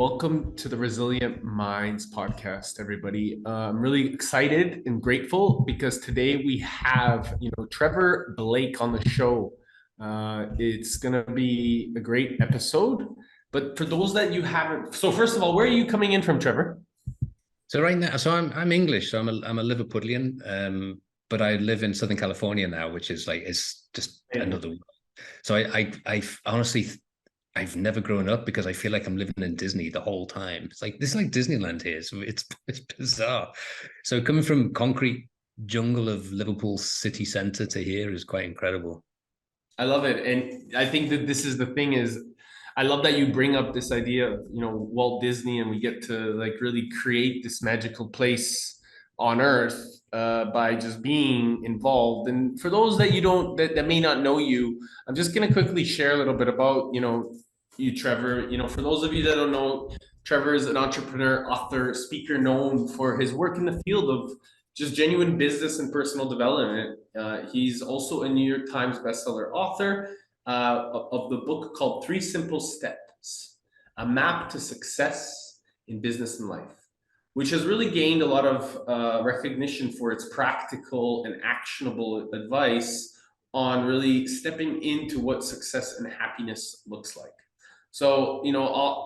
welcome to the Resilient Minds podcast, everybody. I'm really excited and grateful because today we have, Trevor Blake on the show. It's gonna be a great episode. But for those that you haven't, so first of all, where are you coming in from, Trevor? So right now, I'm English, so I'm a Liverpudlian, but I live in Southern California now, which is like it's just another world. So I honestly I've never grown up because I feel like I'm living in Disney the whole time. It's like this is like Disneyland here, so it's bizarre. So coming from concrete jungle of Liverpool city centre to here is quite incredible. I love it. And I think that this is the thing is I love that you bring up this idea of, Walt Disney and we get to like really create this magical place on earth by just being involved. And for those that you don't that may not know you, I'm just gonna quickly share a little bit about, you, Trevor. For those of you that don't know, Trevor is an entrepreneur, author, speaker known for his work in the field of just genuine business and personal development. He's also a New York Times bestseller author of the book called Three Simple Steps, a map to success in business and life, which has really gained a lot of recognition for its practical and actionable advice on really stepping into what success and happiness looks like. So,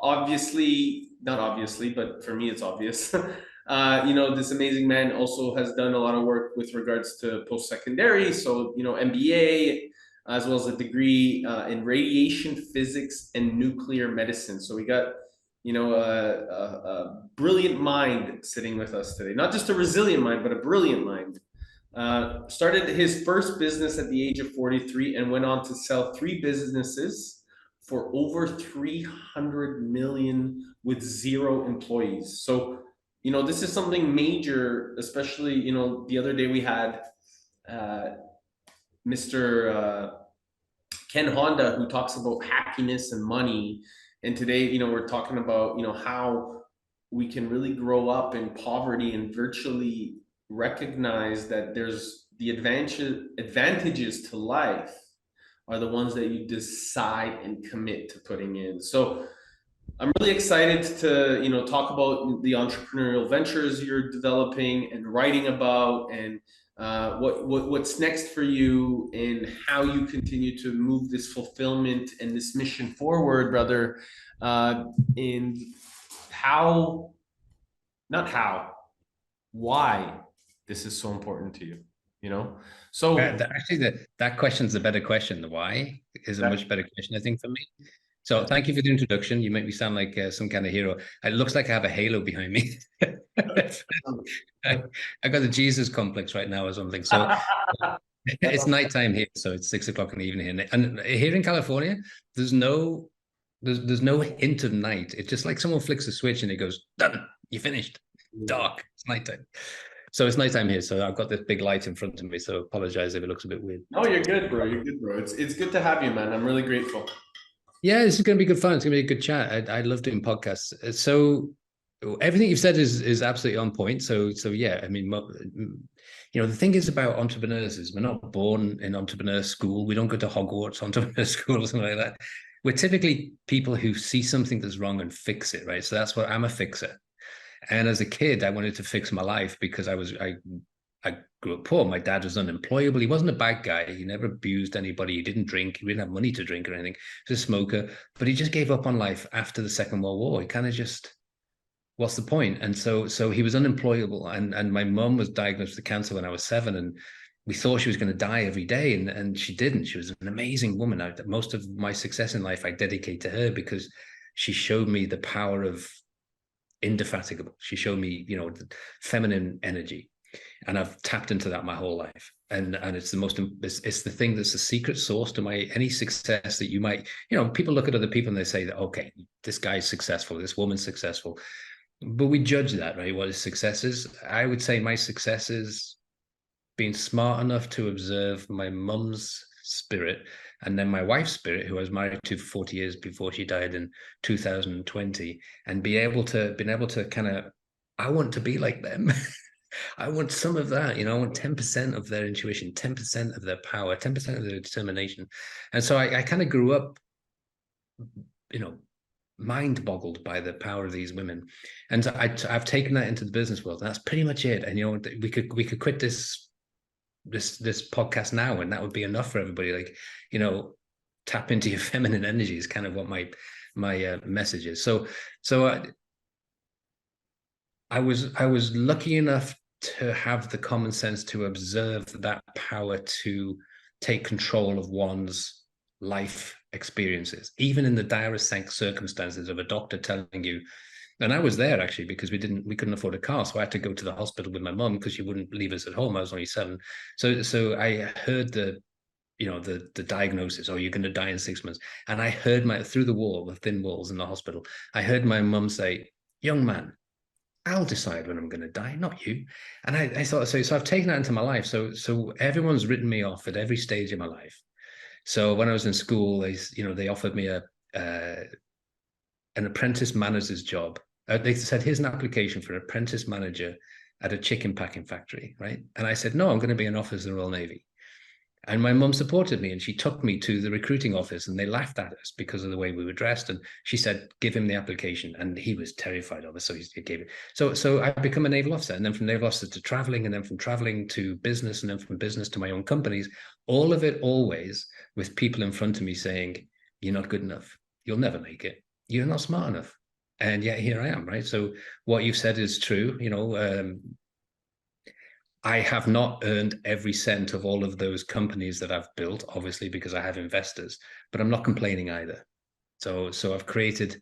obviously, not obviously, but for me, it's obvious. This amazing man also has done a lot of work with regards to post-secondary. So, MBA, as well as a degree in radiation physics and nuclear medicine. So we got, a brilliant mind sitting with us today. Not just a resilient mind, but a brilliant mind. Started his first business at the age of 43 and went on to sell three businesses for over 300 million with zero employees. So, this is something major, especially, the other day we had Mr. Ken Honda, who talks about happiness and money. And today, we're talking about, how we can really grow up in poverty and virtually recognize that there's the advantages to life are the ones that you decide and commit to putting in. So I'm really excited to, talk about the entrepreneurial ventures you're developing and writing about, and what's next for you, and how you continue to move this fulfillment and this mission forward, brother. And how, not how, why this is so important to you. So Actually, that question's a better question. The why is a much better question, I think, for me. So thank you for the introduction. You make me sound like some kind of hero. It looks like I have a halo behind me. I got a Jesus complex right now or something. So it's nighttime here, so it's 6 o'clock in the evening here. And here in California, there's no hint of night. It's just like someone flicks a switch and it goes, done, you finished. Dark. It's nighttime. So it's nighttime here, so I've got this big light in front of me. So apologize if it looks a bit weird. No, you're good, bro. You're good, bro. It's good to have you, man. I'm really grateful. Yeah, this is going to be good fun. It's going to be a good chat. I love doing podcasts. So everything you've said is absolutely on point. So yeah, I mean, the thing is about entrepreneurs is we're not born in entrepreneur school. We don't go to Hogwarts entrepreneur school or something like that. We're typically people who see something that's wrong and fix it, right? So that's what I'm a fixer. And as a kid, I wanted to fix my life because I grew up poor. My dad was unemployable. He wasn't a bad guy. He never abused anybody. He didn't drink. He didn't have money to drink or anything. He was a smoker, but he just gave up on life after the Second World War. He kind of just, what's the point? And so he was unemployable. And my mum was diagnosed with cancer when I was 7, and we thought she was going to die every day, and she didn't. She was an amazing woman. Most of my success in life I dedicate to her because she showed me the power of indefatigable. She showed me, the feminine energy. And I've tapped into that my whole life. And it's it's the thing that's the secret sauce to any success that you might, people look at other people and they say that, okay, this guy's successful, this woman's successful. But we judge that, right? What his success is. I would say my success is being smart enough to observe my mum's spirit and then my wife's spirit, who I was married to for 40 years before she died in 2020, and being able to kind of, I want to be like them. I want some of that, I want 10% of their intuition, 10% of their power, 10% of their determination. And so I kind of grew up, mind boggled by the power of these women. And I've taken that into the business world. And that's pretty much it. And, you know, we could quit this podcast now, and that would be enough for everybody. Like, you know, tap into your feminine energy is kind of what my message is. So I was lucky enough to have the common sense to observe that power to take control of one's life experiences, even in the direst circumstances of a doctor telling you. And I was there actually because we couldn't afford a car, so I had to go to the hospital with my mum because she wouldn't leave us at home. I was only 7, so I heard the diagnosis. Oh, you're going to die in 6 months. And I heard through the thin walls in the hospital, I heard my mum say, "Young man, I'll decide when I'm going to die, not you." And I thought, so I've taken that into my life. So everyone's written me off at every stage of my life. So when I was in school, they offered me an apprentice manager's job. They said, "Here's an application for an apprentice manager at a chicken packing factory," right? And I said, "No, I'm going to be an officer in the Royal Navy." And my mum supported me, and she took me to the recruiting office, and they laughed at us because of the way we were dressed. And she said, "Give him the application," and he was terrified of us, so he gave it. So I become a naval officer, and then from naval officer to traveling, and then from traveling to business, and then from business to my own companies. All of it always with people in front of me saying, "You're not good enough. You'll never make it. You're not smart enough." And yet here I am, right? So what you've said is true. I have not earned every cent of all of those companies that I've built, obviously, because I have investors, but I'm not complaining either. So I've created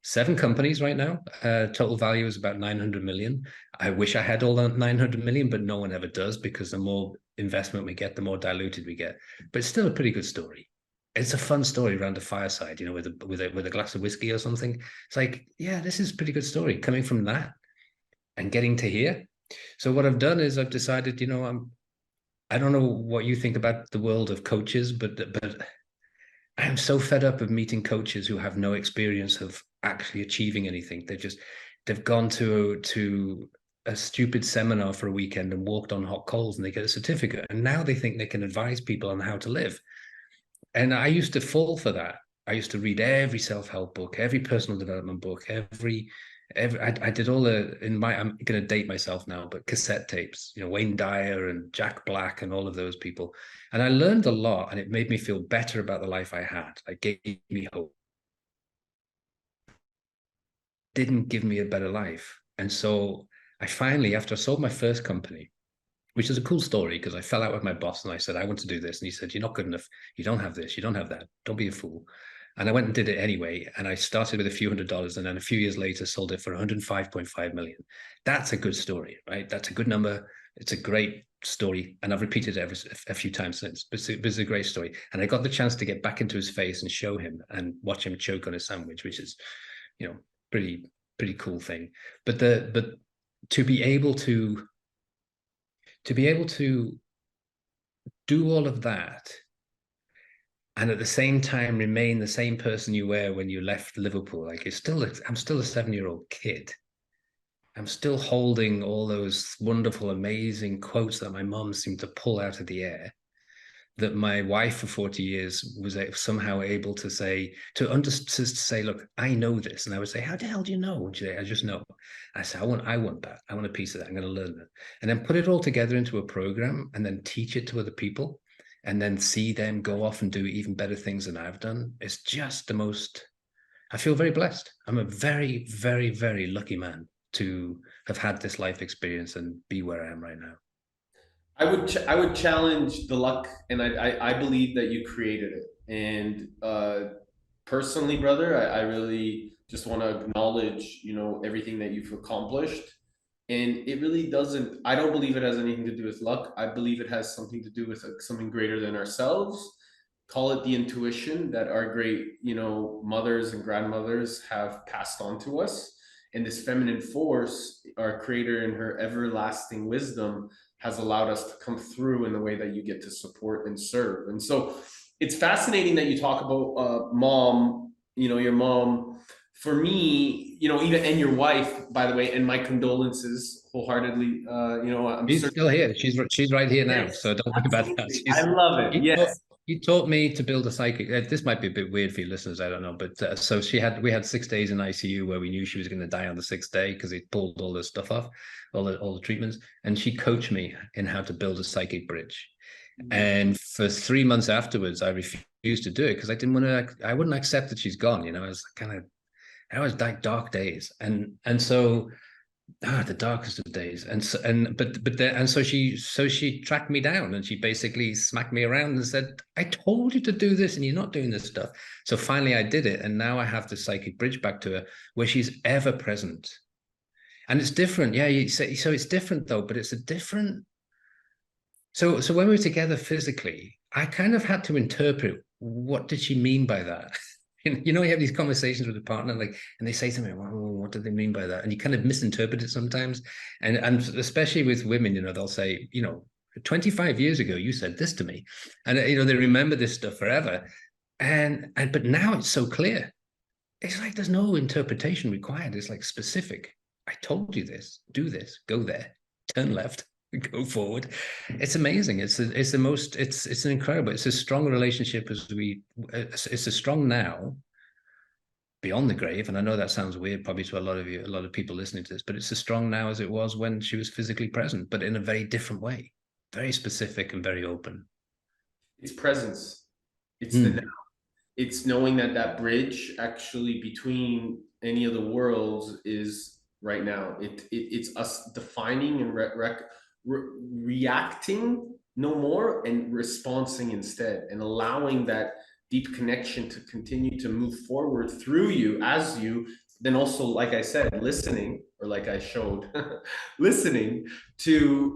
7 companies right now. Total value is about 900 million. I wish I had all that 900 million, but no one ever does, because the more investment we get, the more diluted we get. But it's still a pretty good story. It's a fun story around a fireside, with a glass of whiskey or something. It's like, yeah, this is a pretty good story coming from that and getting to here. So what I've done is I've decided, I don't know what you think about the world of coaches, but I'm so fed up of meeting coaches who have no experience of actually achieving anything. They've gone to a stupid seminar for a weekend and walked on hot coals, and they get a certificate, and now they think they can advise people on how to live. And I used to fall for that. I used to read every self-help book, every personal development book, I did all I'm going to date myself now, but cassette tapes, Wayne Dyer and Jack Black and all of those people. And I learned a lot, and it made me feel better about the life I had. It gave me hope. Didn't give me a better life. And so I finally, after I sold my first company, which is a cool story because I fell out with my boss and I said, "I want to do this." And he said, "You're not good enough. You don't have this. You don't have that. Don't be a fool." And I went and did it anyway. And I started with a few $100s, and then a few years later sold it for 105.5 million. That's a good story, right? That's a good number. It's a great story. And I've repeated it a few times since, but it's a great story. And I got the chance to get back into his face and show him and watch him choke on a sandwich, which is, pretty cool thing. But to be able to do all of that and at the same time remain the same person you were when you left Liverpool, like I'm still a 7-year-old kid. I'm still holding all those wonderful, amazing quotes that my mom seemed to pull out of the air, that my wife for 40 years was somehow able to say, to say, "Look, I know this." And I would say, "How the hell do you know?" And she'd say, "I just know." I said, I want that. I want a piece of that. I'm going to learn that. And then put it all together into a program and then teach it to other people and then see them go off and do even better things than I've done. It's just I feel very blessed. I'm a very, very, very lucky man to have had this life experience and be where I am right now. I would challenge the luck, and I believe that you created it. And personally, brother, I really just want to acknowledge, everything that you've accomplished. And it really doesn't. I don't believe it has anything to do with luck. I believe it has something to do with something greater than ourselves. Call it the intuition that our great, mothers and grandmothers have passed on to us. And this feminine force, our creator in her everlasting wisdom, has allowed us to come through in the way that you get to support and serve. And so it's fascinating that you talk about mom, your mom. For me, even, and your wife, by the way, and my condolences wholeheartedly. I'm She's certain. still here. She's right here now. Yes, So don't worry about that. absolutely. I love it. She's Yes. You taught me to build a psychic. This might be a bit weird for your listeners, I don't know, but so we had 6 days in ICU where we knew she was going to die on the 6th day because he pulled all the stuff off, all the treatments, and she coached me in how to build a psychic bridge. And for 3 months afterwards, I refused to do it because I didn't want to. I wouldn't accept that she's gone. You know, it was kind of, that was like dark days, and so the darkest of days. And so but then, and so she tracked me down and she basically smacked me around and said, I told you to do this and you're not doing this stuff. So finally I did it, and now I have the psychic bridge back to her where she's ever present. And it's different. Yeah, you say so. It's different though, but it's a different. So when we were together physically, I kind of had to interpret, what did she mean by that? You know, you have these conversations with a partner, like, and they say something, well, what do they mean by that? And you kind of misinterpret it sometimes. And especially with women, you know, they'll say, you know, 25 years ago, you said this to me. And, you know, they remember this stuff forever. And but now it's so clear. It's like there's no interpretation required. It's like specific. I told you this, do this, go there, turn left, go forward. It's amazing. It's the most, it's an incredible, it's as strong a relationship as it's as strong now beyond the grave. And I know that sounds weird probably to a lot of you, a lot of people listening to this, but it's as strong now as it was when she was physically present, but in a very different way, very specific and very open. It's presence. It's the now. It's knowing that that bridge actually between any of the worlds is right now. It's us defining and reacting no more, and responding instead, and allowing that deep connection to continue to move forward through you, as you then also, like I said, listening, or like I showed, listening to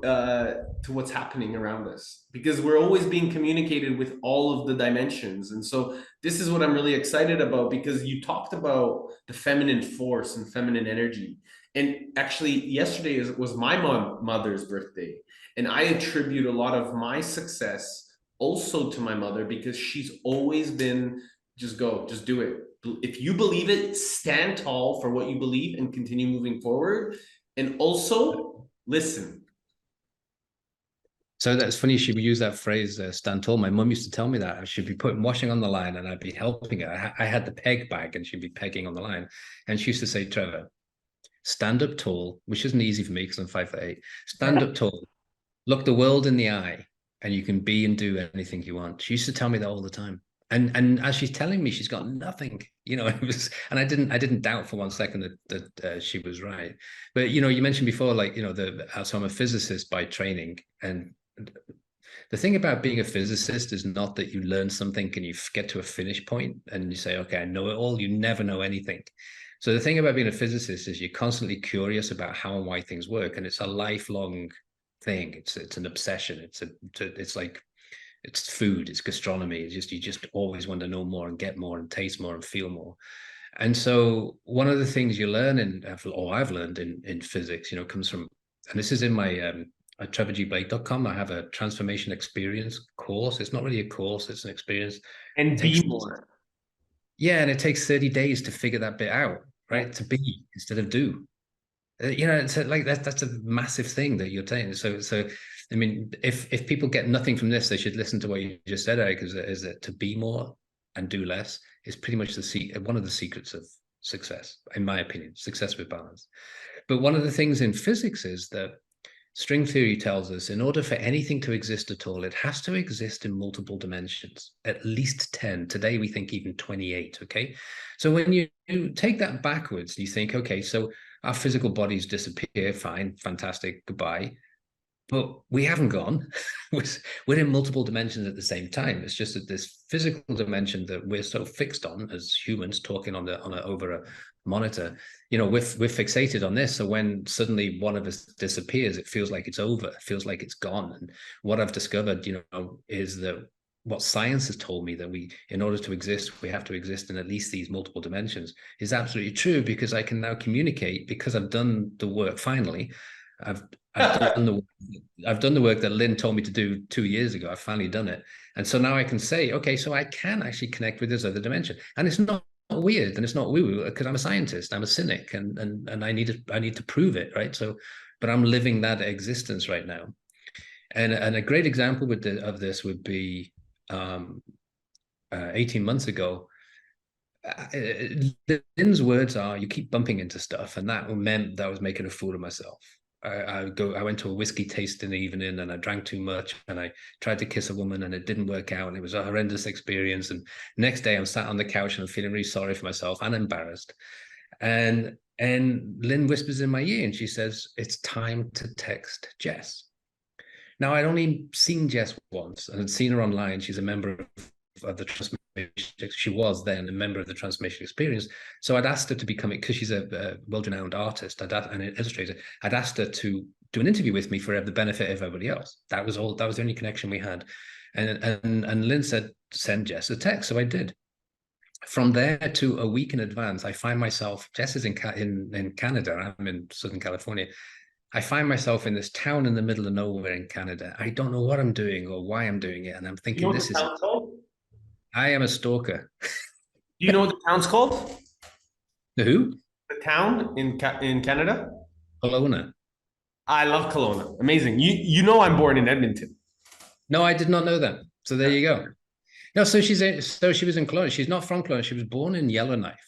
what's happening around us, because we're always being communicated with all of the dimensions. And so this is what I'm really excited about, because you talked about the feminine force and feminine energy. And actually, yesterday was my mother's birthday, and I attribute a lot of my success also to my mother, because she's always been, just go, just do it. If you believe it, stand tall for what you believe and continue moving forward. And also listen. So that's funny. She would use that phrase, stand tall. My mum used to tell me that. She'd be putting washing on the line and I'd be helping her. I had the peg bag and she'd be pegging on the line. And she used to say, Trevor, stand up tall, which isn't easy for me because I'm 5'8". Stand up tall, look the world in the eye, and you can be and do anything you want. She used to tell me that all the time. And as she's telling me, she's got nothing, you know. It was, and I didn't doubt for 1 second that she was right. But you know, you mentioned before, like, you know, so I'm a physicist by training, and the thing about being a physicist is not that you learn something and you get to a finish point and you say, okay, I know it all. You never know anything. So the thing about being a physicist is you're constantly curious about how and why things work, and it's a lifelong thing. It's an obsession. It's like, it's food, it's gastronomy. It's just, you just always want to know more and get more and taste more and feel more. And so one of the things you learn or I've learned in physics, you know, comes from, and this is in my at trevorgblake.com. I have a transformation experience course. It's not really a course, it's an experience. And be more. Yeah, and it takes 30 days to figure that bit out, right? Yeah. To be instead of do. You know, it's like that's a massive thing that you're saying. So I mean, if people get nothing from this, they should listen to what you just said, Eric. Is that to be more and do less is pretty much one of the secrets of success, in my opinion, success with balance. But one of the things in physics is that string theory tells us in order for anything to exist at all, it has to exist in multiple dimensions, at least 10. Today, we think even 28, okay? So when you take that backwards, you think, okay, so our physical bodies disappear, fine, fantastic, goodbye. But we haven't gone. We're in multiple dimensions at the same time. It's just that this physical dimension that we're so fixed on as humans, talking over a monitor, you know, we're fixated on this. So when suddenly one of us disappears, it feels like it's over. It feels like it's gone. And what I've discovered, you know, is that what science has told me, that in order to exist, we have to exist in at least these multiple dimensions, is absolutely true, because I can now communicate, because I've done the work finally. I've done the work that Lynn told me to do 2 years ago. I've finally done it. And so now I can say, okay, so I can actually connect with this other dimension. And it's not weird and it's not woo-woo, because I'm a scientist, I'm a cynic, and I need to prove it, right? So, but I'm living that existence right now. And a great example of this would be um, 18 months ago, Lynn's words are, "You keep bumping into stuff," and that meant that I was making a fool of myself. I went to a whiskey tasting evening and I drank too much and I tried to kiss a woman and it didn't work out and it was a horrendous experience. And next day I'm sat on the couch and I'm feeling really sorry for myself and embarrassed. And Lynn whispers in my ear and she says, "It's time to text Jess." Now, I'd only seen Jess once and had seen her online. She's a member of the transformation. She was then a member of the transformation experience. So I'd asked her to become it because she's a world-renowned artist and an illustrator. I'd asked her to do an interview with me for the benefit of everybody else. That was all. That was the only connection we had. And Lynn said, "Send Jess a text." So I did. From there to a week in advance, I find myself, Jess is in Canada. I'm in Southern California. I find myself in this town in the middle of nowhere in Canada. I don't know what I'm doing or why I'm doing it. And I'm You know thinking, what this the is it. town's called? I am a stalker. Do you know what the town's called? The who? The town in Canada? Kelowna. I love Kelowna. Amazing. You know I'm born in Edmonton. No, I did not know that. So there you go. No, so she was in Kelowna. She's not from Kelowna. She was born in Yellowknife,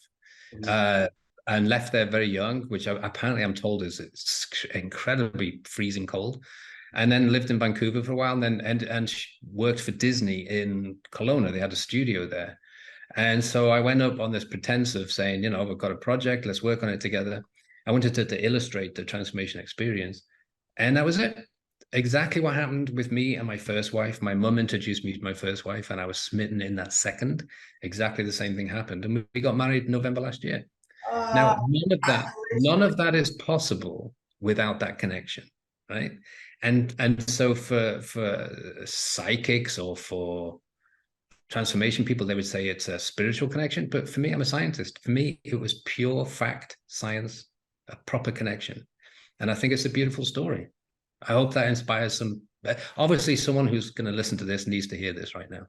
uh, and left there very young, which apparently I'm told is it's incredibly freezing cold. And then lived in Vancouver for a while, and then and she worked for Disney in Kelowna. They had a studio there, and so I went up on this pretense of saying, we've got a project, let's work on it together. I wanted to illustrate the transformation experience, and that was it. Exactly what happened with me and my first wife. My mum introduced me to my first wife, and I was smitten in that second. Exactly the same thing happened, and we got married in November last year. Now, none of that is possible without that connection, right? And so for psychics or for transformation people, they would say it's a spiritual connection. But for me, I'm a scientist. For me, it was pure fact, science, a proper connection. And I think it's a beautiful story. I hope that inspires some. Obviously, someone who's going to listen to this needs to hear this right now.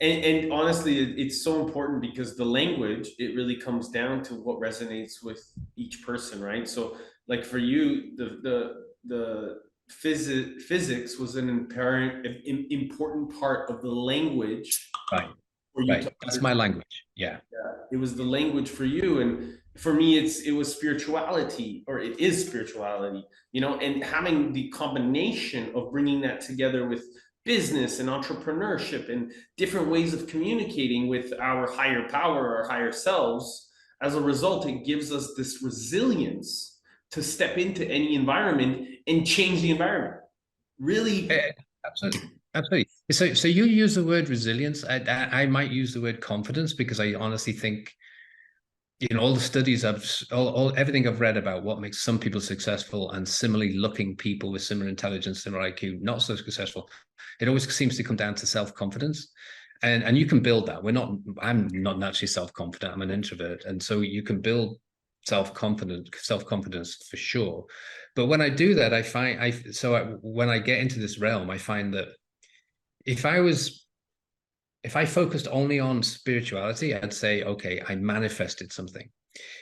And honestly, it's so important because the language, it really comes down to what resonates with each person, right? So, like for you, the physics was an important part of the language Right. for you to Right. That's my understand. language. Yeah. It was the language for you, and for me it was spirituality, or it is spirituality, and having the combination of bringing that together with business and entrepreneurship and different ways of communicating with our higher power, our higher selves. As a result, it gives us this resilience to step into any environment and change the environment, really. Absolutely. Absolutely. So you use the word resilience. I might use the word confidence because I honestly think, all the studies everything I've read about what makes some people successful and similarly looking people with similar intelligence, similar IQ, not so successful, it always seems to come down to self-confidence. And you can build that. I'm not naturally self-confident. I'm an introvert. And so you can build self-confidence for sure. But when I do that, when I get into this realm, I find that if I focused only on spirituality, I'd say, okay, I manifested something.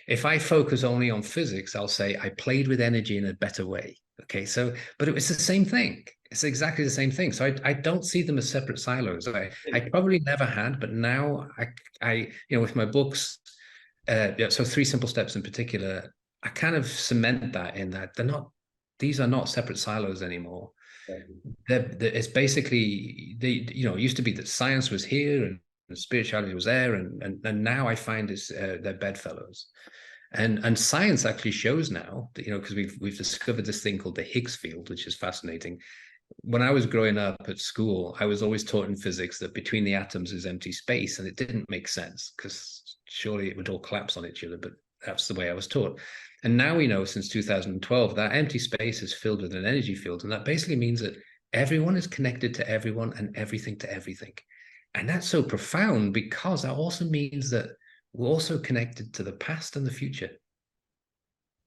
If I focus only on physics, I'll say I played with energy in a better way. Okay, but it was the same thing. It's exactly the same thing. So I don't see them as separate silos. I probably never had, but now I with my books, so 3 Simple Steps in particular, I kind of cement that in that these are not separate silos anymore. It's basically it used to be that science was here and spirituality was there, and now I find they're bedfellows. And science actually shows now that, because we've discovered this thing called the Higgs field, which is fascinating. When I was growing up at school, I was always taught in physics that between the atoms is empty space, and it didn't make sense because surely it would all collapse on each other, but that's the way I was taught. And now we know since 2012 that empty space is filled with an energy field, and that basically means that everyone is connected to everyone and everything to everything. And that's so profound because that also means that we're also connected to the past and the future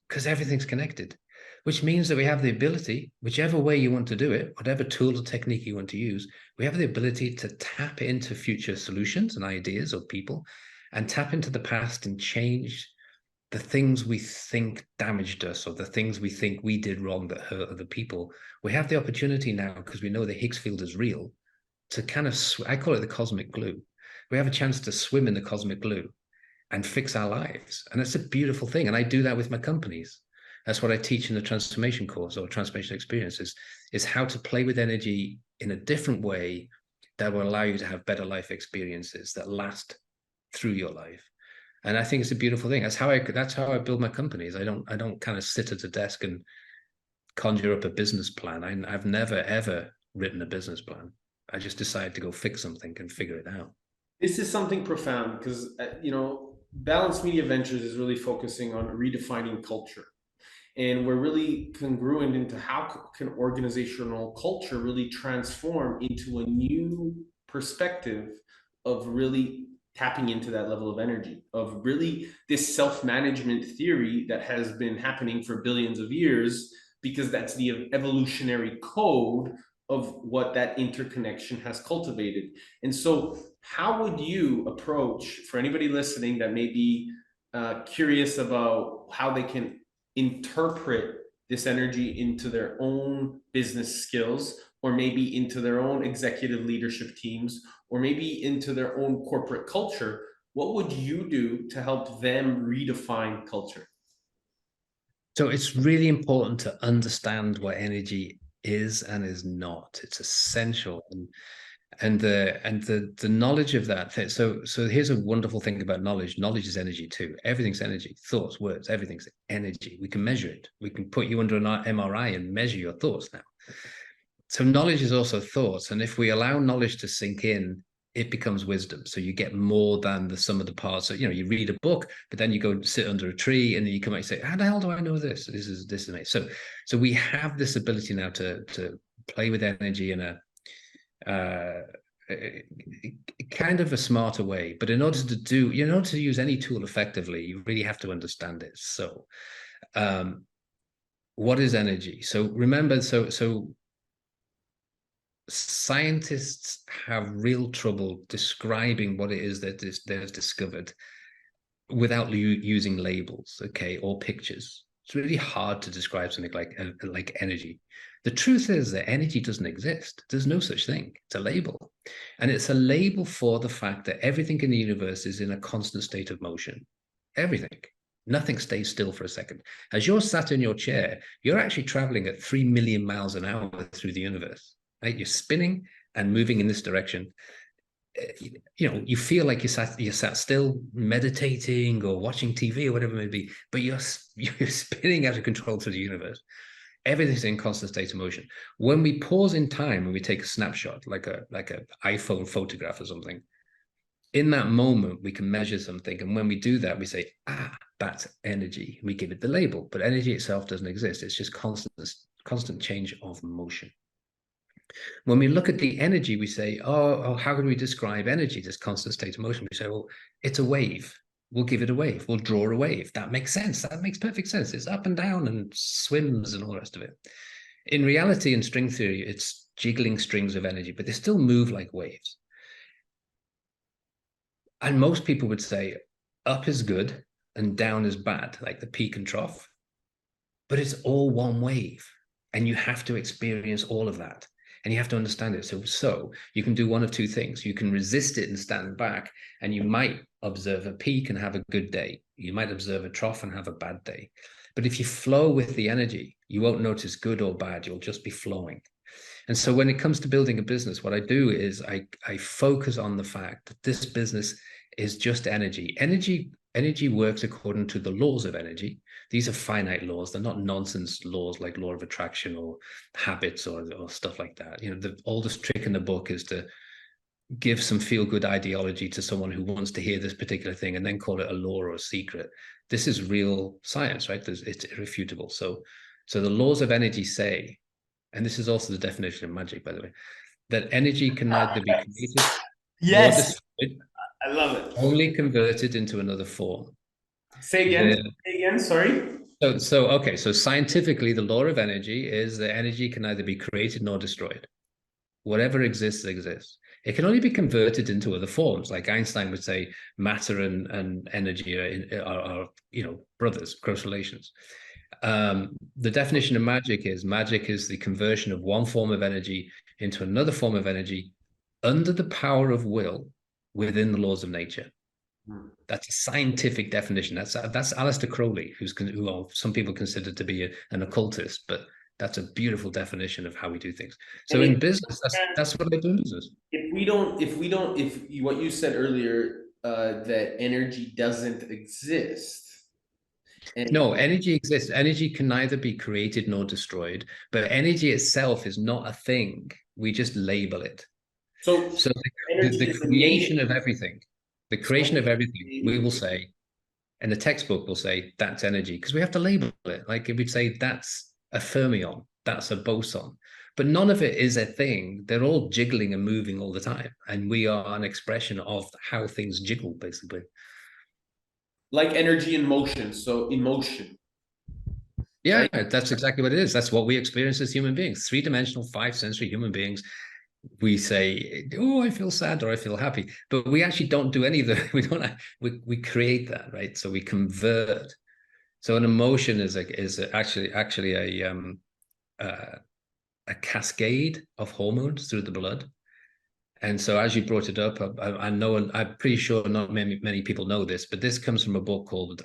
because everything's connected, which means that we have the ability, whichever way you want to do it, whatever tool or technique you want to use, we have the ability to tap into future solutions and ideas or people and tap into the past and change the things we think damaged us or the things we think we did wrong that hurt other people. We have the opportunity now because we know the Higgs field is real to kind of, I call it the cosmic glue. We have a chance to swim in the cosmic glue and fix our lives. And that's a beautiful thing. And I do that with my companies. That's what I teach in the transformation course or transformation experiences, is how to play with energy in a different way that will allow you to have better life experiences that last through your life. And I think it's a beautiful thing. That's how I build my companies. I don't kind of sit at a desk and conjure up a business plan. I've never ever written a business plan. I just decided to go fix something and figure it out. This is something profound because, Balanced Media Ventures is really focusing on redefining culture. And we're really congruent into how can organizational culture really transform into a new perspective of really tapping into that level of energy, of really this self-management theory that has been happening for billions of years, because that's the evolutionary code of what that interconnection has cultivated. And so how would you approach, for anybody listening that may be curious about how they can interpret this energy into their own business skills, or maybe into their own executive leadership teams, or maybe into their own corporate culture, what would you do to help them redefine culture? So it's really important to understand what energy is and is not. It's essential, and the knowledge of that. So here's a wonderful thing about knowledge. Knowledge is energy too. Everything's energy. Thoughts, words, everything's energy. We can measure it. We can put you under an MRI and measure your thoughts now. So knowledge is also thoughts, and if we allow knowledge to sink in, it becomes wisdom. So you get more than the sum of the parts. So, you read a book, but then you go sit under a tree and then you come out and say, how the hell do I know this? This is me. So we have this ability now to play with energy in a kind of a smarter way. But in order to use any tool effectively, you really have to understand it. So what is energy? So remember, so scientists have real trouble describing what it is that they've discovered without using labels, okay, or pictures. It's really hard to describe something like energy. The truth is that energy doesn't exist. There's no such thing. It's a label. And it's a label for the fact that everything in the universe is in a constant state of motion. Everything. Nothing stays still for a second. As you're sat in your chair, you're actually traveling at 3 million miles an hour through the universe. Right? You're spinning and moving in this direction. You feel like you're sat still meditating or watching TV or whatever it may be, but you're spinning out of control through the universe. Everything's in constant state of motion. When we pause in time and we take a snapshot, like a iPhone photograph or something, in that moment we can measure something, and when we do that, we say, that's energy. We give it the label, but energy itself doesn't exist. It's just constant change of motion. When we look at the energy, we say, how can we describe energy, this constant state of motion? We say, well, it's a wave. We'll give it a wave. We'll draw a wave. That makes sense. That makes perfect sense. It's up and down and swims and all the rest of it. In reality, in string theory, it's jiggling strings of energy, but they still move like waves. And most people would say up is good and down is bad, like the peak and trough. But it's all one wave, and you have to experience all of that. And you have to understand it. So you can do one of two things. You can resist it and stand back, and you might observe a peak and have a good day. You might observe a trough and have a bad day. But if you flow with the energy, you won't notice good or bad. You'll just be flowing. And so when it comes to building a business, what I do is I focus on the fact that this business is just energy. Energy works according to the laws of energy. These are finite laws. They're not nonsense laws like law of attraction or habits or stuff like that. The oldest trick in the book is to give some feel-good ideology to someone who wants to hear this particular thing and then call it a law or a secret. This is real science, right? It's irrefutable. So the laws of energy say, and this is also the definition of magic, by the way, that energy can neither be created nor destroyed, I love it. only converted into another form. Say again, sorry. So scientifically, the law of energy is that energy can neither be created nor destroyed. Whatever exists, exists. It can only be converted into other forms. Like Einstein would say, matter and energy are brothers, close relations. The definition of magic is the conversion of one form of energy into another form of energy under the power of will within the laws of nature. Hmm. That's a scientific definition. That's Aleister Crowley, who some people consider to be an occultist, but that's a beautiful definition of how we do things. And So in business, that's what I do in business. if what you said earlier, that energy doesn't exist, and No, energy exists. Energy can neither be created nor destroyed, but energy itself is not a thing. We just label it. so So energy the is creation innate. of everything, the creation So of everything, we will say, and the textbook will say that's energy because we have to label it. Like if we'd say that's a fermion, that's a boson, but none of it is a thing. They're all jiggling and moving all the time, and we are an expression of how things jiggle, basically. like energy in motion, so emotion, Yeah, right? that's exactly what it is. That's what we experience as human beings, three-dimensional, five-sensory human beings. We say, "Oh, I feel sad," or "I feel happy," but we actually don't do any of the. We don't. We create that, right? So we convert. So an emotion actually uh, a cascade of hormones through the blood. And so, as you brought it up, I know, and I'm pretty sure not many people know this, but this comes from a book called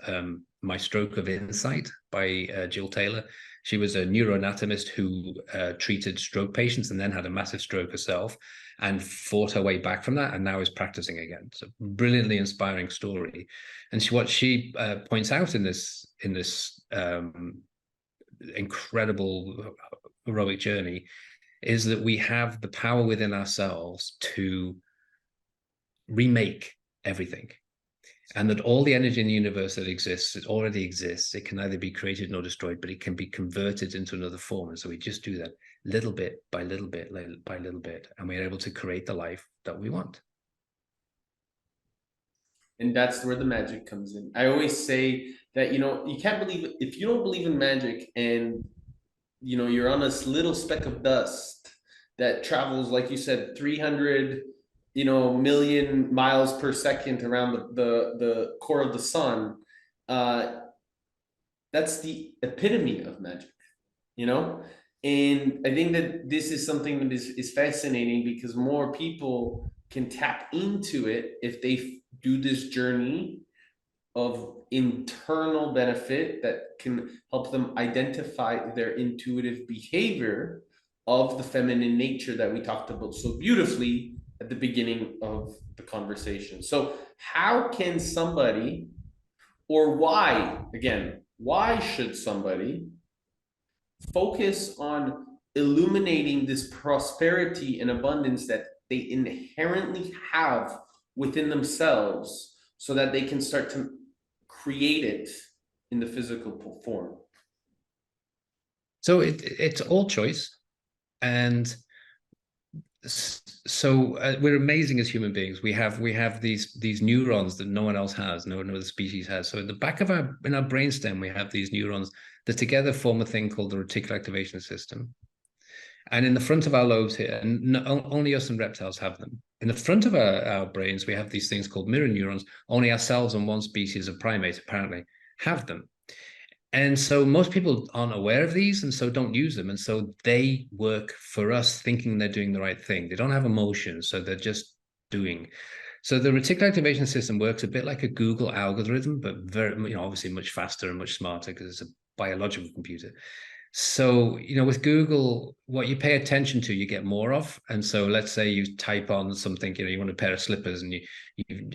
"My Stroke of Insight" by Jill Taylor. She was a neuroanatomist who treated stroke patients and then had a massive stroke herself, and fought her way back from that, and now is practicing again. So, brilliantly inspiring story. And what she points out in this incredible heroic journey is that we have the power within ourselves to remake everything, and that all the energy in the universe that exists, it already exists. It can neither be created nor destroyed, but it can be converted into another form. And so we just do that little bit by little bit by little bit, and we're able to create the life that we want. And that's where the magic comes in. I always say that, you can't believe, if you don't believe in magic, and you're on this little speck of dust that travels, like you said, 300 million miles per second around the core of the sun. uh that's the epitome of magic, you know and I think that this is something that is fascinating, because more people can tap into it if they do this journey of internal benefit that can help them identify their intuitive behavior of the feminine nature that we talked about so beautifully at the beginning of the conversation. So, how can somebody, or why, again, why should somebody focus on illuminating this prosperity and abundance that they inherently have within themselves, so that they can start to create it in the physical form? So it's all choice, and so we're amazing as human beings. We have these neurons that no one else has, no other species has. So at the back of our brainstem, we have these neurons that together form a thing called the reticular activation system. And in the front of our lobes here, and only us and reptiles have them. In the front of our brains, we have these things called mirror neurons. Only ourselves and one species of primate apparently have them. And so most people aren't aware of these and so don't use them. And so they work for us thinking they're doing the right thing. They don't have emotions, so they're just doing. So the reticular activation system works a bit like a Google algorithm, but very, obviously much faster and much smarter because it's a biological computer. So, with Google, what you pay attention to, you get more of. And so let's say you type on something, you want a pair of slippers and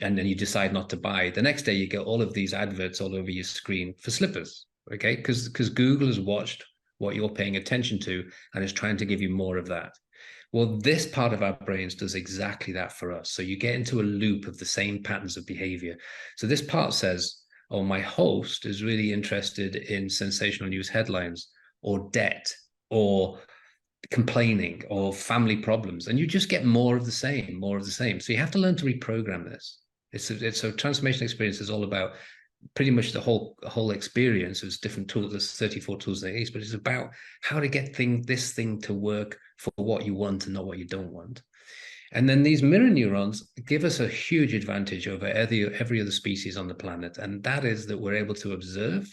then you decide not to buy. The next day you get all of these adverts all over your screen for slippers. Okay. Because Google has watched what you're paying attention to and is trying to give you more of that. Well, this part of our brains does exactly that for us. So you get into a loop of the same patterns of behavior. So this part says, oh, my host is really interested in sensational news headlines, or debt, or complaining, or family problems, and you just get more of the same, more of the same. So you have to learn to reprogram this. It's a transformation experience is all about pretty much the whole experience. There's different tools, there's 34 tools there is, but it's about how to get this thing to work for what you want and not what you don't want. And then these mirror neurons give us a huge advantage over every other species on the planet, and that is that we're able to observe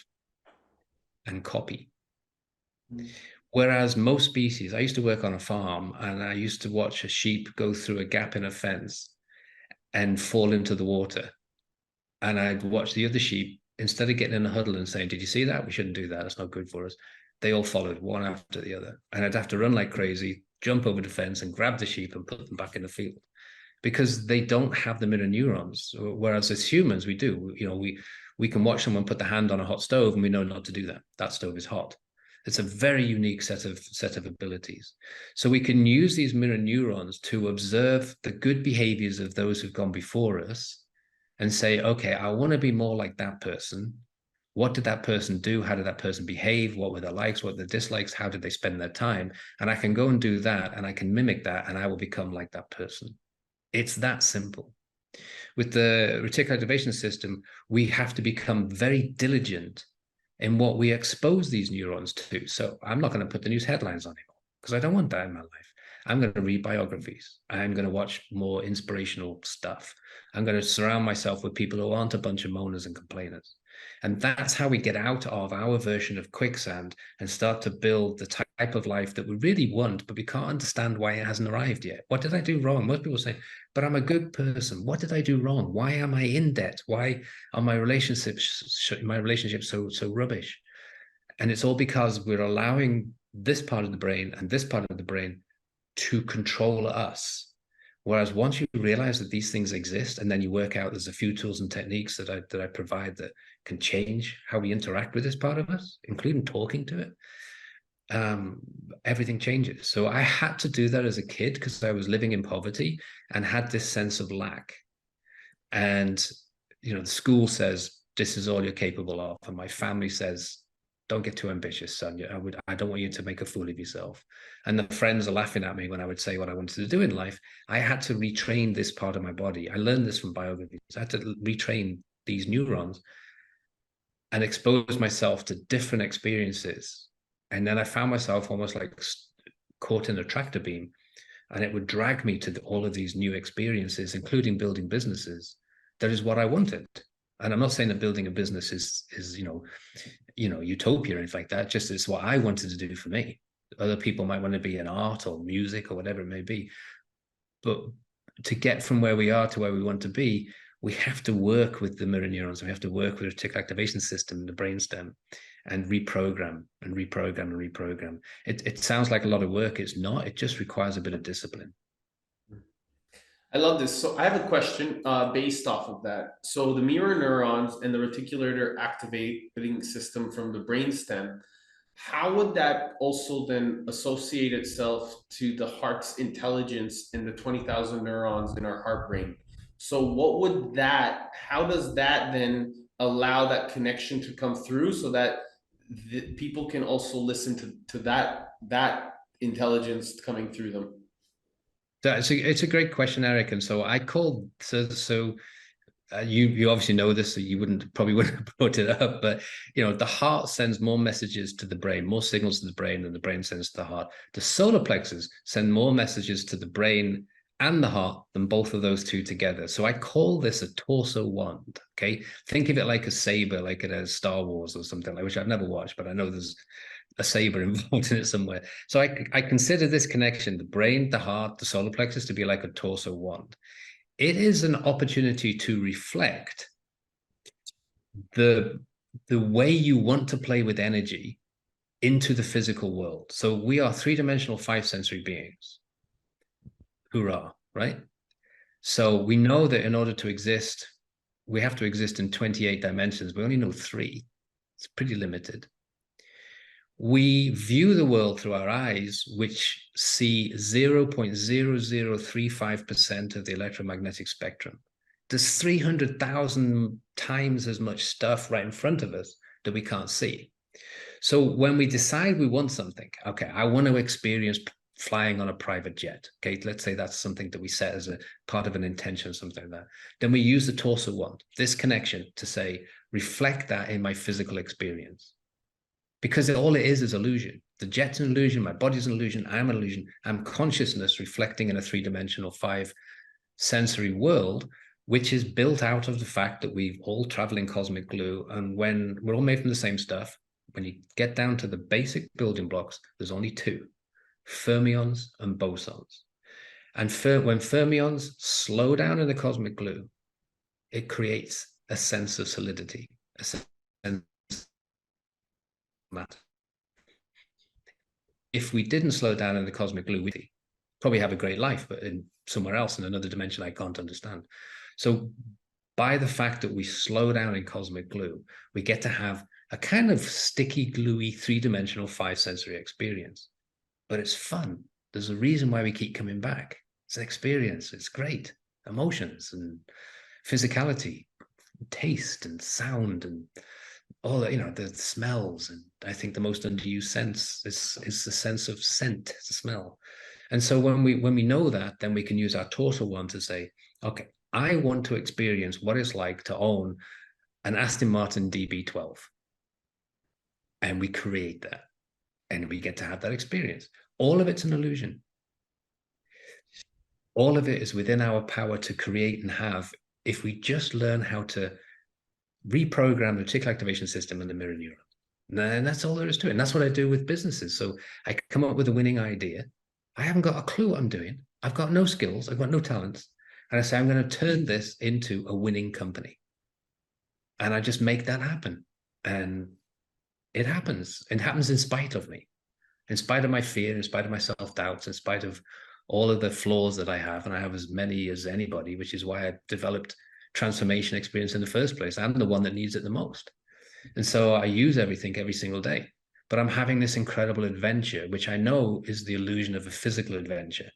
and copy. Whereas most species, I used to work on a farm and I used to watch a sheep go through a gap in a fence and fall into the water. And I'd watch the other sheep, instead of getting in a huddle and saying, "Did you see that? We shouldn't do that. That's not good for us." They all followed one after the other. And I'd have to run like crazy, jump over the fence and grab the sheep and put them back in the field because they don't have the mirror neurons. Whereas as humans, we do. We can watch someone put the hand on a hot stove and we know not to do that. That stove is hot. It's a very unique set of abilities. So we can use these mirror neurons to observe the good behaviors of those who've gone before us and say, okay, I want to be more like that person. What did that person do? How did that person behave? What were their likes? What were their dislikes? How did they spend their time? And I can go and do that and I can mimic that and I will become like that person. It's that simple. With the reticular activation system, we have to become very diligent in what we expose these neurons to. So I'm not going to put the news headlines on anymore because I don't want that in my life. I'm going to read biographies. I'm going to watch more inspirational stuff. I'm going to surround myself with people who aren't a bunch of moaners and complainers. And that's how we get out of our version of quicksand and start to build the type of life that we really want, but we can't understand why it hasn't arrived yet. What did I do wrong? Most people say, but I'm a good person. What did I do wrong? Why am I in debt? Why are my relationships so rubbish? And it's all because we're allowing this part of the brain and this part of the brain to control us. Whereas once you realize that these things exist, and then you work out there's a few tools and techniques that I provide that can change how we interact with this part of us, including talking to it, everything changes. So I had to do that as a kid because I was living in poverty and had this sense of lack. And the school says this is all you're capable of, and my family says, don't get too ambitious, son. I don't want you to make a fool of yourself. And the friends are laughing at me when I would say what I wanted to do in life. I had to retrain this part of my body. I learned this from biographies. I had to retrain these neurons and expose myself to different experiences. And then I found myself almost like caught in a tractor beam, and it would drag me to all of these new experiences, including building businesses. That is what I wanted. And I'm not saying that building a business is utopia or anything like that. Just it's what I wanted to do for me. Other people might want to be in art or music or whatever it may be. But to get from where we are to where we want to be, we have to work with the mirror neurons. We have to work with the reticular activation system, the brainstem, and reprogram and reprogram and reprogram. It sounds like a lot of work. It's not. It just requires a bit of discipline. I love this. So I have a question based off of that. So the mirror neurons and the reticular activating system from the brainstem, how would that also then associate itself to the heart's intelligence and the 20,000 neurons in our heart brain? So how does that then allow that connection to come through so that people can also listen to that intelligence coming through them? It's a great question, Eric. And so I called you obviously know this, so you probably wouldn't have brought it up, but the heart sends more messages to the brain, more signals to the brain than the brain sends to the heart. The solar plexus send more messages to the brain and the heart than both of those two together. So I call this a torso wand. Okay, think of it like a saber, like it has Star Wars or something, like, which I've never watched, but I know there's a saber involved in it somewhere. So I consider this connection, the brain, the heart, the solar plexus, to be like a torso wand. It is an opportunity to reflect the way you want to play with energy into the physical world. So we are three-dimensional, five-sensory beings. Hoorah, right? So we know that in order to exist, we have to exist in 28 dimensions. We only know 3. It's pretty limited. We view the world through our eyes, which see 0.0035% of the electromagnetic spectrum. There's 300,000 times as much stuff right in front of us that we can't see. So when we decide we want something, okay, I want to experience flying on a private jet. Okay, let's say that's something that we set as a part of an intention, something like that. Then we use the torso wand, this connection, to say, reflect that in my physical experience. Because all it is illusion. The jet's an illusion, my body's an illusion, I'm an illusion. I'm consciousness reflecting in a 3-dimensional, 5-sensory world, which is built out of the fact that we all travel in cosmic glue, and when we're all made from the same stuff, when you get down to the basic building blocks, there's only two: fermions and bosons. And when fermions slow down in the cosmic glue, it creates a sense of solidity, a sense of matter. If we didn't slow down in the cosmic glue, we'd probably have a great life, but in somewhere else, in another dimension I can't understand. So by the fact that we slow down in cosmic glue, we get to have a kind of sticky, gluey, three-dimensional, five-sensory experience. But it's fun. There's a reason why we keep coming back. It's an experience. It's great. Emotions and physicality, taste and sound, and all that, the smells. And I think the most underused sense is the sense of scent, the smell. And so when we know that, then we can use our torso one to say, okay, I want to experience what it's like to own an Aston Martin DB12. And we create that. And we get to have that experience. All of it's an illusion. All of it is within our power to create and have, if we just learn how to reprogram the reticular activation system and the mirror neuron. And that's all there is to it. And that's what I do with businesses. So I come up with a winning idea. I haven't got a clue what I'm doing. I've got no skills. I've got no talents. And I say, I'm going to turn this into a winning company. And I just make that happen. And it happens. It happens in spite of me, in spite of my fear, in spite of my self-doubts, in spite of all of the flaws that I have. And I have as many as anybody, which is why I developed transformation experience in the first place. I'm the one that needs it the most. And so I use everything every single day. But I'm having this incredible adventure, which I know is the illusion of a physical adventure.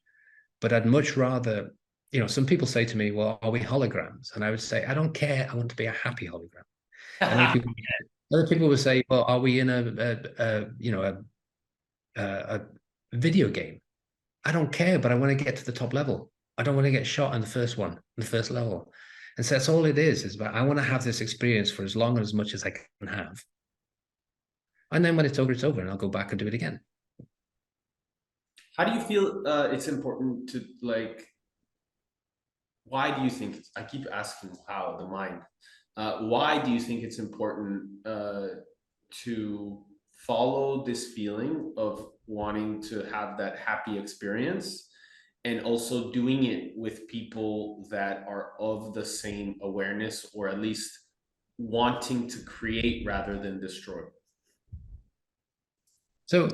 But I'd much rather, some people say to me, well, are we holograms? And I would say, I don't care. I want to be a happy hologram. And other people would say, well, are we in a video game? I don't care, but I want to get to the top level. I don't want to get shot in the first one, the first level. And so that's all it is about, I want to have this experience for as long and as much as I can have. And then when it's over, and I'll go back and do it again. How do you feel it's important to why do you think I keep asking how the mind, why do you think it's important to follow this feeling of wanting to have that happy experience and also doing it with people that are of the same awareness, or at least wanting to create rather than destroy? So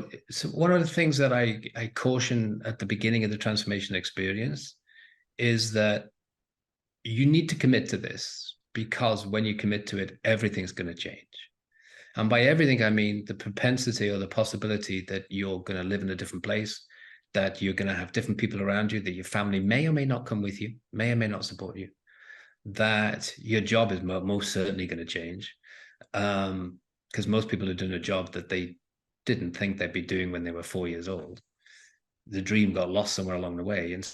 one of the things that I caution at the beginning of the transformation experience is that you need to commit to this, because when you commit to it, everything's going to change. And by everything, I mean the propensity or the possibility that you're going to live in a different place, that you're going to have different people around you, that your family may or may not come with you, may or may not support you, that your job is most certainly going to change. Because most people are doing a job that they didn't think they'd be doing when they were 4 years old. The dream got lost somewhere along the way. And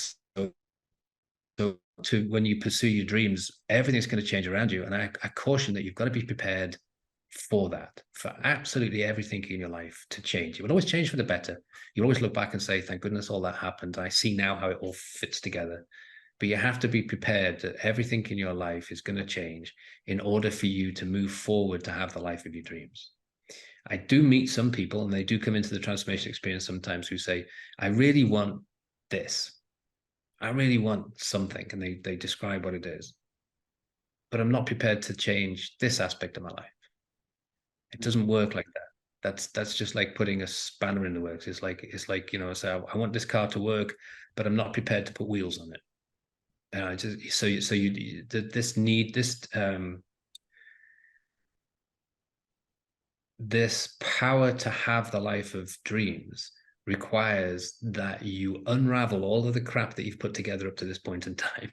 so when you pursue your dreams, everything's going to change around you. And I caution that you've got to be prepared for that, for absolutely everything in your life to change. It will always change for the better. You'll always look back and say, thank goodness all that happened. I see now how it all fits together. But you have to be prepared that everything in your life is going to change in order for you to move forward to have the life of your dreams. I do meet some people, and they do come into the transformation experience sometimes, who say, I really want this. I really want something. And they describe what it is. But I'm not prepared to change this aspect of my life. It doesn't work like that. That's just like putting a spanner in the works. It's like, so I want this car to work, but I'm not prepared to put wheels on it. This power to have the life of dreams requires that you unravel all of the crap that you've put together up to this point in time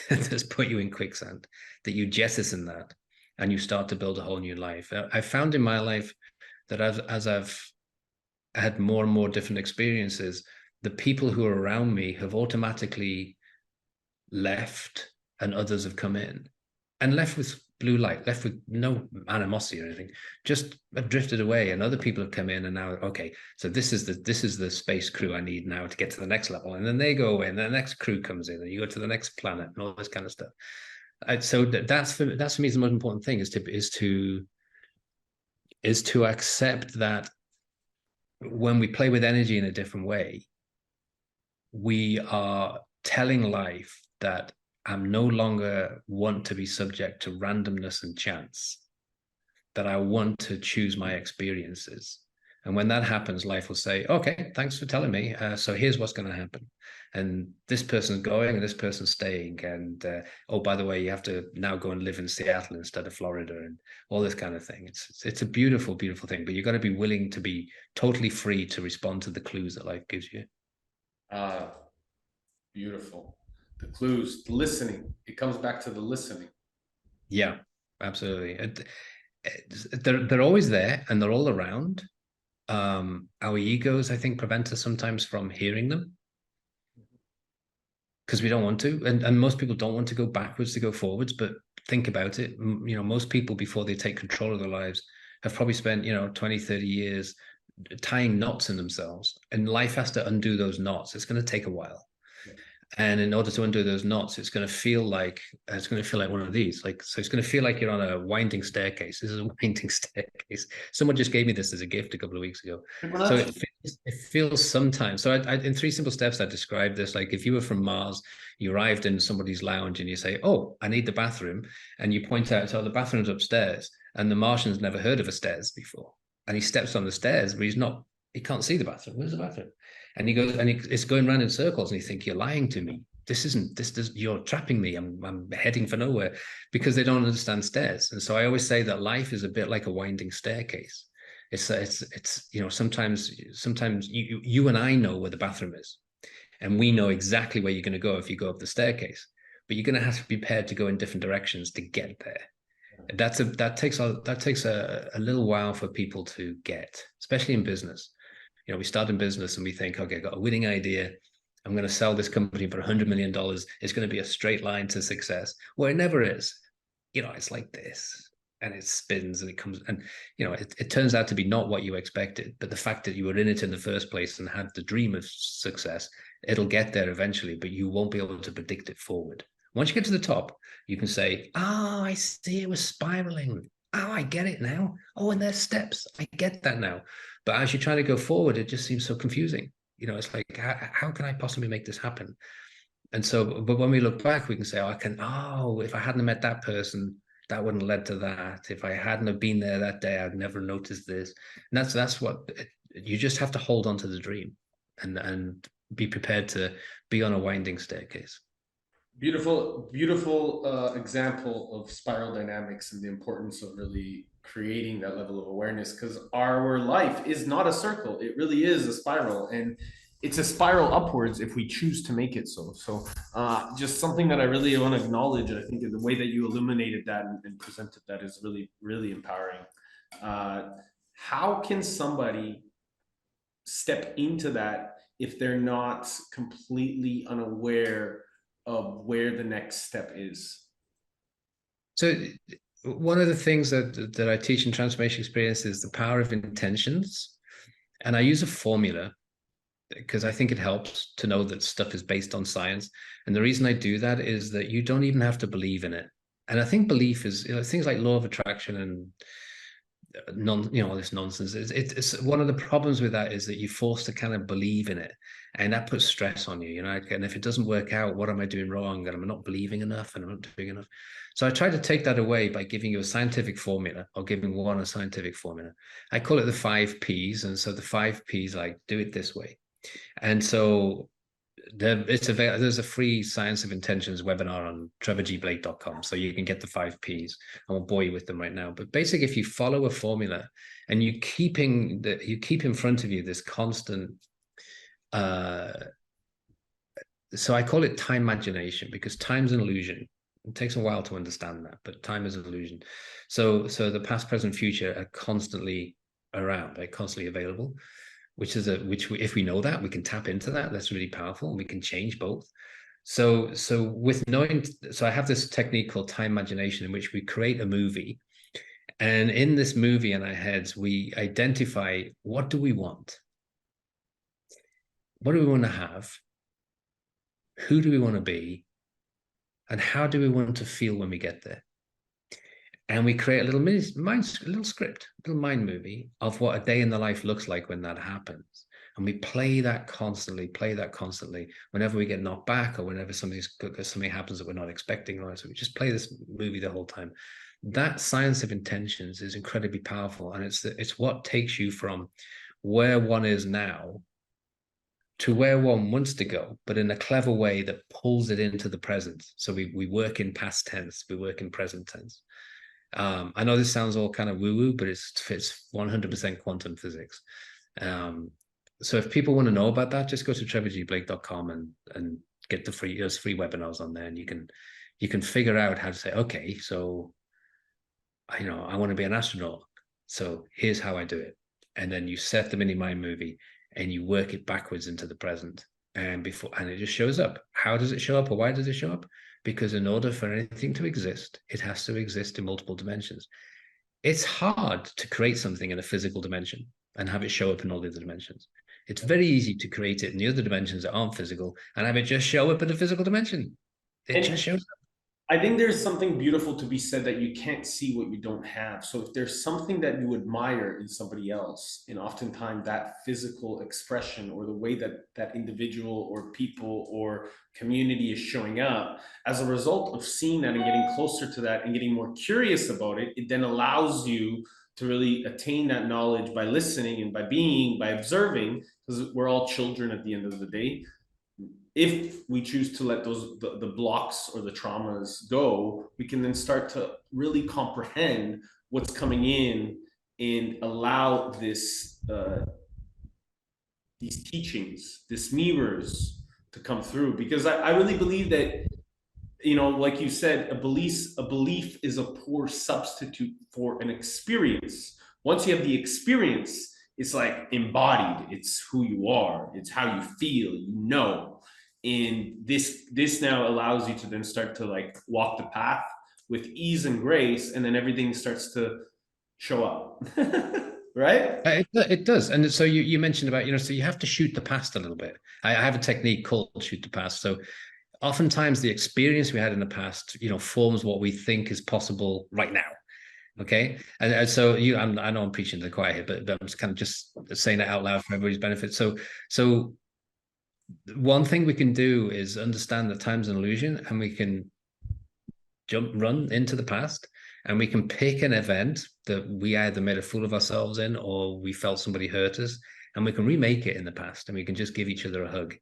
that's put you in quicksand, that you jettison that and you start to build a whole new life. I found in my life that as I've had more and more different experiences, the people who are around me have automatically left and others have come in, and left with blue light, left with no animosity or anything, just drifted away. And other people have come in, and now, okay, so this is the space crew I need now to get to the next level. And then they go away, and the next crew comes in, and you go to the next planet, and all this kind of stuff. So that's for me the most important thing, is to is to accept that when we play with energy in a different way, we are telling life that I'm no longer want to be subject to randomness and chance, that I want to choose my experiences. And when that happens, life will say, okay, thanks for telling me. So here's what's going to happen. And this person's going and this person's staying. And oh, by the way, you have to now go and live in Seattle instead of Florida and all this kind of thing. It's a beautiful, beautiful thing. But you've got to be willing to be totally free to respond to the clues that life gives you. Beautiful. The clues, the listening. It comes back to the listening. Yeah, absolutely. They're always there and they're all around. Our egos, I think, prevent us sometimes from hearing them because we don't want to. And most people don't want to go backwards to go forwards. But think about it. Most people before they take control of their lives have probably spent, 20, 30 years tying knots in themselves. And life has to undo those knots. It's going to take a while. And in order to undo those knots, it's going to feel like one of these. So it's going to feel like you're on a winding staircase. This is a winding staircase. Someone just gave me this as a gift a couple of weeks ago. So it feels sometimes. So in 3 simple steps, I described this. Like if you were from Mars, you arrived in somebody's lounge and you say, "Oh, I need the bathroom," and you point out, "So the bathroom's upstairs," and the Martian's never heard of a stairs before, and he steps on the stairs, but he can't see the bathroom. Where's the bathroom? And he goes, and it's going around in circles, and you think, you're lying to me. You're trapping me. I'm heading for nowhere, because they don't understand stairs. And so I always say that life is a bit like a winding staircase. It's sometimes you and I know where the bathroom is, and we know exactly where you're going to go if you go up the staircase, but you're going to have to be prepared to go in different directions to get there. That takes a little while for people to get, especially in business. We start in business and we think, okay, I've got a winning idea. I'm going to sell this company for $100 million. It's going to be a straight line to success. Well, it never is. It's like this, and it spins and it comes, and it turns out to be not what you expected. But the fact that you were in it in the first place and had the dream of success, it'll get there eventually, but you won't be able to predict it forward. Once you get to the top, you can say, "Oh, I see, it was spiraling. Oh, I get it now. Oh, and there's steps. I get that now." But as you're trying to go forward, it just seems so confusing. It's like, how can I possibly make this happen? And so, but when we look back, we can say, if I hadn't met that person, that wouldn't have led to that. If I hadn't have been there that day, I'd never noticed this. And that's what you just have to hold on to the dream and be prepared to be on a winding staircase. Beautiful, beautiful example of spiral dynamics and the importance of really creating that level of awareness, because our life is not a circle. It really is a spiral, and it's a spiral upwards if we choose to make it so. So just something that I really want to acknowledge. And I think the way that you illuminated that and presented that is really, really empowering. How can somebody step into that if they're not completely unaware of where the next step is? So one of the things that I teach in transformation experience is the power of intentions. And I use a formula because I think it helps to know that stuff is based on science. And the reason I do that is that you don't even have to believe in it. And I think belief is, things like law of attraction and all this nonsense. It's one of the problems with that is that you're forced to kind of believe in it, and that puts stress on you. And if it doesn't work out, what am I doing wrong? And I'm not believing enough, and I'm not doing enough. So I try to take that away by giving you a scientific formula, or giving one a scientific formula. I call it the 5 Ps, and so the 5 Ps, like, do it this way. And so there's a free Science of Intentions webinar on trevorgblake.com, so you can get the 5 Ps. I won't bore you with them right now, but basically, if you follow a formula and you keep in front of you this constant, so I call it time imagination, because time's an illusion. It takes a while to understand that, but time is an illusion. So the past, present, future are constantly around, they're constantly available. If we know that, we can tap into that. That's really powerful, and we can change both. So I have this technique called time imagination, in which we create a movie, and in this movie in our heads, we identify, what do we want, what do we want to have, who do we want to be, and how do we want to feel when we get there. and we create a little a little script, a little mind movie of what a day in the life looks like when that happens. And we play that constantly, whenever we get knocked back or whenever something happens that we're not expecting. Or so we just play this movie the whole time. That science of intentions is incredibly powerful, and it's what takes you from where one is now to where one wants to go, but in a clever way that pulls it into the present. So we work in past tense, we work in present tense. I know this sounds all kind of woo-woo, but it's 100% quantum physics. So if people want to know about that, just go to trevorgblake.com and get there's free webinars on there, and you can figure out how to say, okay, so I want to be an astronaut. So here's how I do it. And then you set the mini mind movie and you work it backwards into the present. And it just shows up. How does it show up, or why does it show up? Because in order for anything to exist, it has to exist in multiple dimensions. It's hard to create something in a physical dimension and have it show up in all the other dimensions. It's very easy to create it in the other dimensions that aren't physical and have it just show up in a physical dimension. It just shows up. I think there's something beautiful to be said that you can't see what you don't have. So if there's something that you admire in somebody else, and oftentimes that physical expression or the way that that individual or people or community is showing up, as a result of seeing that and getting closer to that and getting more curious about it, it then allows you to really attain that knowledge by listening and by observing, because we're all children at the end of the day. If we choose to let the blocks or the traumas go, we can then start to really comprehend what's coming in and allow these teachings, these mirrors to come through. Because I really believe that, like you said, a belief is a poor substitute for an experience. Once you have the experience, it's like embodied. It's who you are. It's how you feel. And this now allows you to then start to like walk the path with ease and grace, and then everything starts to show up. Right? It does. And so you mentioned about, so you have to shoot the past a little bit. I have a technique called shoot the past. So oftentimes the experience we had in the past, forms what we think is possible right now. Okay. And so I know I'm preaching to the choir here, but I'm kind of just saying it out loud for everybody's benefit. So one thing we can do is understand that time's an illusion, and we can run into the past, and we can pick an event that we either made a fool of ourselves in, or we felt somebody hurt us, and we can remake it in the past, and we can just give each other a hug.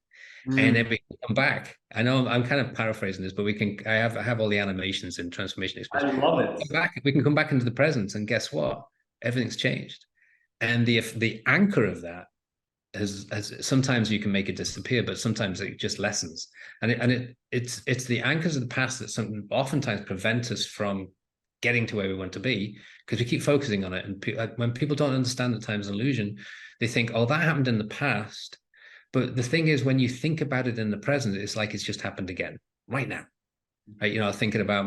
And then we can come back. I know I'm kind of paraphrasing this, but I have all the animations in Transformation Express. I love it. We can come back into the present, and guess what? Everything's changed. And the anchor of that has sometimes you can make it disappear, but sometimes it just lessens. And it's the anchors of the past that oftentimes prevent us from getting to where we want to be, because we keep focusing on it. And when people don't understand that time's an illusion, they think, oh, that happened in the past. But the thing is, when you think about it in the present, it's like it's just happened again right now. Right, thinking about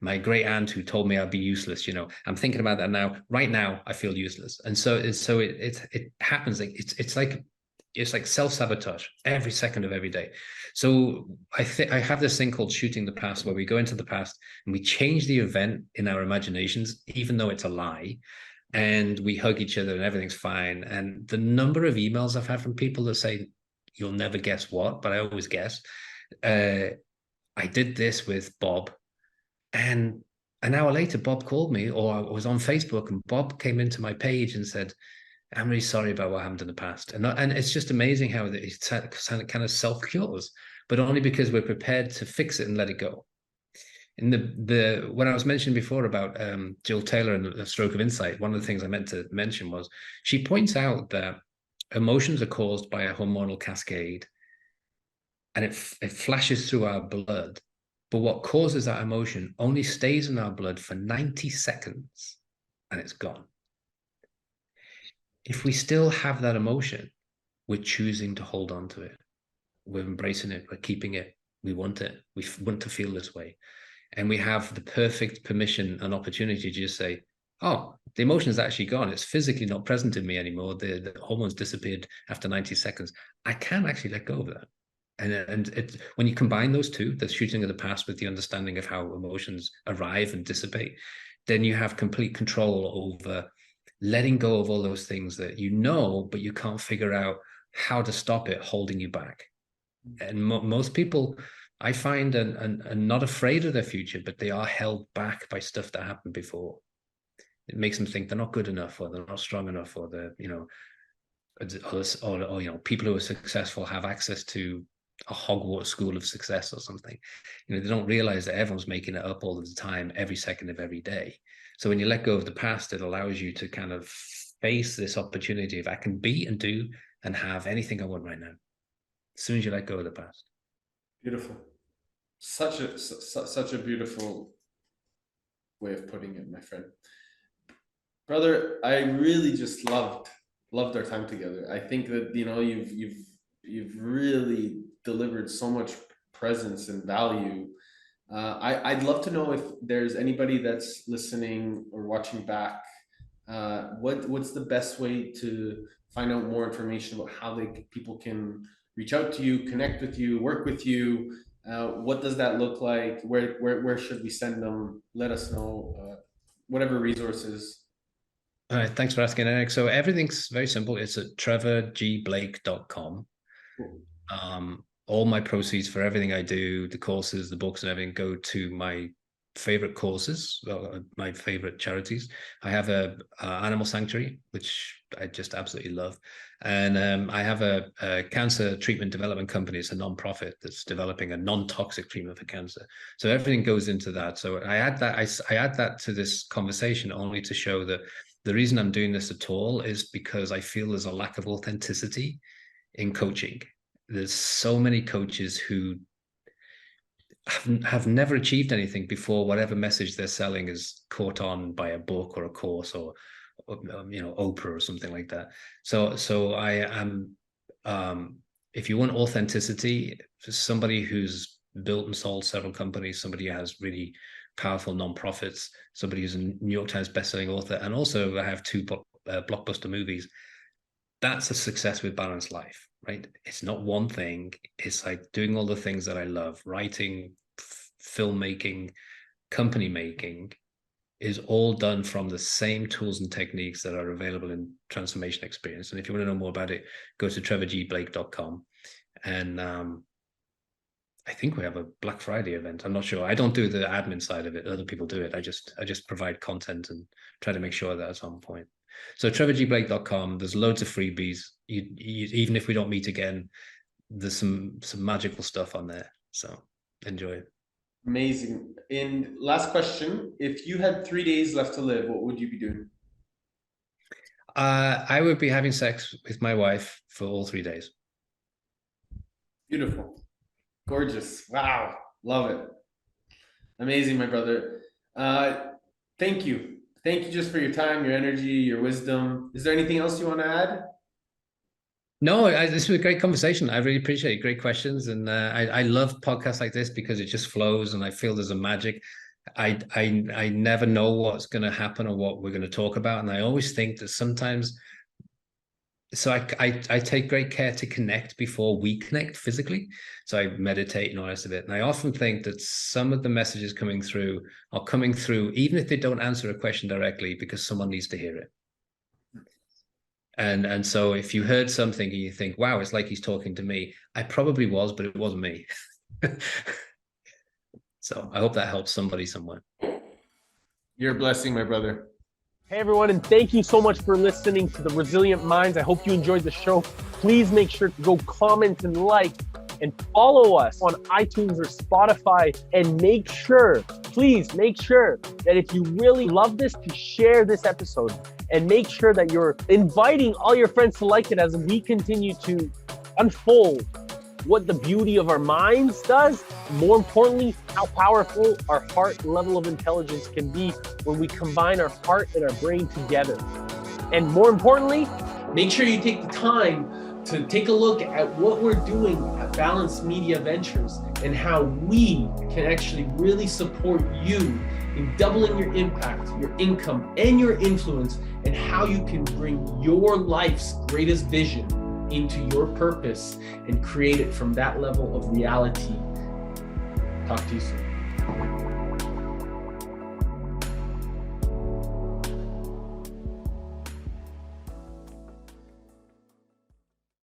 my great aunt who told me I'd be useless. I'm thinking about that now. Right now, I feel useless, and so it happens. Like it's like self-sabotage every second of every day. So I have this thing called shooting the past, where we go into the past and we change the event in our imaginations, even though it's a lie, and we hug each other and everything's fine. And the number of emails I've had from people that say, "You'll never guess what," but I always guess. I did this with Bob, and an hour later, Bob called me, or I was on Facebook, and Bob came into my page and said, "I'm really sorry about what happened in the past." And it's just amazing how it kind of self-cures, but only because we're prepared to fix it and let it go. And when I was mentioning before about Jill Taylor and the stroke of insight, one of the things I meant to mention was she points out that emotions are caused by a hormonal cascade, and it flashes through our blood. But what causes that emotion only stays in our blood for 90 seconds, and it's gone. If we still have that emotion, we're choosing to hold on to it. We're embracing it. We're keeping it. We want it. We want to feel this way. And we have the perfect permission and opportunity to just say, oh, the emotion is actually gone. It's physically not present in me anymore. The hormones disappeared after 90 seconds. I can actually let go of that. And when you combine those two, the shooting of the past with the understanding of how emotions arrive and dissipate, then you have complete control over letting go of all those things that you know, but you can't figure out how to stop it holding you back. And most people, I find, are not afraid of their future, but they are held back by stuff that happened before. It makes them think they're not good enough, or they're not strong enough, or they're, or people who are successful have access to a Hogwarts school of success or something. They don't realize that everyone's making it up all of the time, every second of every day. So when you let go of the past, it allows you to kind of face this opportunity of I can be and do and have anything I want right now, as soon as you let go of the past. Beautiful. Such a beautiful way of putting it, my friend. Brother, I really just loved our time together. I think that you've really delivered so much presence and value. I'd love to know if there's anybody that's listening or watching back. What's the best way to find out more information about how people can reach out to you, connect with you, work with you? What does that look like? Where should we send them? Let us know. Whatever resources. All right, thanks for asking, Eric. So everything's very simple. It's at trevorgblake.com. Cool. All my proceeds for everything I do, the courses, the books, and everything go to my favorite causes, my favorite charities. I have a animal sanctuary, which I just absolutely love, and I have a cancer treatment development company. It's a non-profit that's developing a non-toxic treatment for cancer. So everything goes into that. So I add that to this conversation only to show that the reason I'm doing this at all is because I feel there's a lack of authenticity in coaching. There's so many coaches who have never achieved anything before whatever message they're selling is caught on by a book or a course or Oprah or something like that. So I am, if you want authenticity, somebody who's built and sold several companies, somebody who has really powerful non-profits, somebody who's a New York Times bestselling author, and also I have 2 blockbuster movies. That's a success with balanced life, right? It's not one thing. It's like doing all the things that I love. Writing, filmmaking, company making is all done from the same tools and techniques that are available in Transformation Experience. And if you want to know more about it, go to trevorgblake.com. And I think we have a Black Friday event. I'm not sure. I don't do the admin side of it. Other people do it. I just provide content and try to make sure that it's on point. So trevorgblake.com, there's loads of freebies. You, even if we don't meet again, there's some magical stuff on there. So enjoy it. Amazing. And last question, if you had 3 days left to live, what would you be doing? I would be having sex with my wife for all 3 days. Beautiful. Gorgeous. Wow. Love it. Amazing, my brother. Thank you. Thank you just for your time, your energy, your wisdom. Is there anything else you want to add? No, this was a great conversation. I really appreciate it. Great questions. And I love podcasts like this because it just flows and I feel there's a magic. I never know what's going to happen or what we're going to talk about. And I always think that sometimes, so I take great care to connect before we connect physically. So I meditate and all the rest of it. And I often think that some of the messages coming through are coming through, even if they don't answer a question directly, because someone needs to hear it. And so if you heard something and you think, wow, it's like he's talking to me, I probably was, but it wasn't me. So I hope that helps somebody somewhere. You're a blessing, my brother. Hey everyone, and thank you so much for listening to The Resilient Minds. I hope you enjoyed the show. Please make sure to go comment and like and follow us on iTunes or Spotify, and please make sure that if you really love this, to share this episode and make sure that you're inviting all your friends to like it as we continue to unfold what the beauty of our minds does. More importantly, how powerful our heart level of intelligence can be when we combine our heart and our brain together. And more importantly, make sure you take the time to take a look at what we're doing at Balanced Media Ventures and how we can actually really support you in doubling your impact, your income, and your influence, and how you can bring your life's greatest vision into your purpose and create it from that level of reality. Talk to you soon.